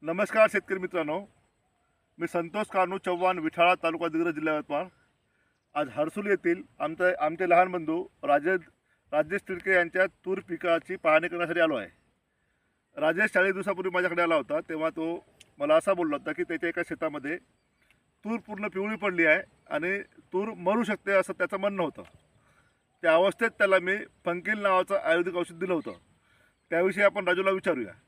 नमस्कार शेतकरी मित्रांनो, मी संतोष कानू चव्हाण, विठाळा तालुका, दिग्रज, जिल्हा यवतमाळ. आज हर्सुल येथील आमचे लहान बंधू राजेश तिडके यांच्या तूर पिकाची पाहणी करण्यासाठी आलो आहे. राजेश 40 दिवसापूर्वी माझ्याकडे आला होता. तेव्हा तो मला असा बोलला होता की त्याच्या एका शेतामध्ये तूर पूर्ण पिवळी पडली आहे आणि तूर मरू शकते असं त्याचं म्हणणं होतं. त्या अवस्थेत त्याला मी फंकिल नावाचं आयुर्वेदिक औषध दिलं होतं. त्याविषयी आपण राजूला विचारूया.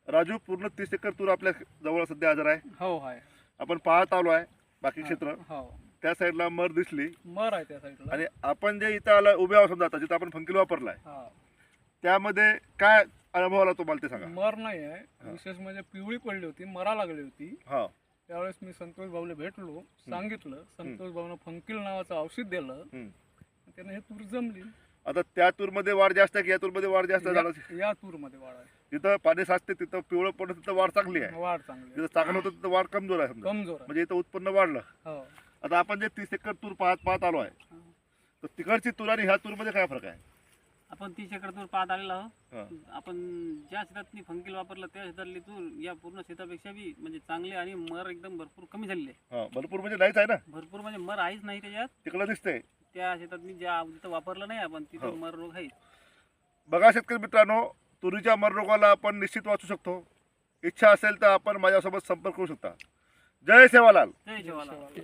राजू, पूर्ण 30 एकर तूर आपल्या जवळ सध्या हजर आहे. हो आहे. आपण पाहत आलो आहे बाकी क्षेत्र. हो, त्या साईडला मर दिसली मर आहे त्या साईडला. आणि आपण जे इथं आला उभ्या आहोत समजा, जिथं आपण फंकिल वापरलाय त्यामध्ये काय अनुभव आला तुम्हाला ते सांगा. मर नाही आहे, विशेष म्हणजे पिवळी पडली होती, मरा लागली होती. हा, त्यावेळेस मी संतोष भाऊला भेटलो, सांगितलं. संतोष भाऊनं फंकिल नावाचं औषध दिलं, त्याने हे तूर जमली. आता त्या तूरमध्ये वाढ जास्त आहे की या तूरमध्ये वाढ जास्त आहे झाडाची? या तूर मध्ये वाढ आहे. जिथं पाणी साचते तिथं पिवळं पडलं तिथं वाढ चांगली आहे. वाढ चांगली आहे. जिथं चांगलं होतं तिथं वाढ कमजोर आहे समजा. कमजोर आहे. म्हणजे इथं उत्पन्न वाढलं. हो. आता आपण जे 30 एकर तूर पाहत आलो आहे, तर तिकडची तूर आणि ह्या तूरमध्ये काय फरक आहे? आपण 30 एकर तूर पाहत आलेलो आहोत. हा. आपण ज्या शेतात फंकिल वापरलं त्या शेतातली तूर या पूर्ण शेतापेक्षा बी म्हणजे चांगले आणि मर एकदम भरपूर कमी झालेले आहे. हा, भरपूर म्हणजे नाहीच आहे ना, भरपूर म्हणजे मर आहेच नाही त्याच्यात. तिकडं दिसतंय. त्या शेतात मी ज्या जिथं वापरलं नाही आपण तिथं हो. मर रोग आहे. बघा शेतकरी मित्रांनो, तुरीच्या मर रोगाला आपण निश्चित वाचू शकतो. इच्छा असेल तर आपण माझ्यासोबत संपर्क करू शकता. जय सेवालाल. जय जवाहरलाल.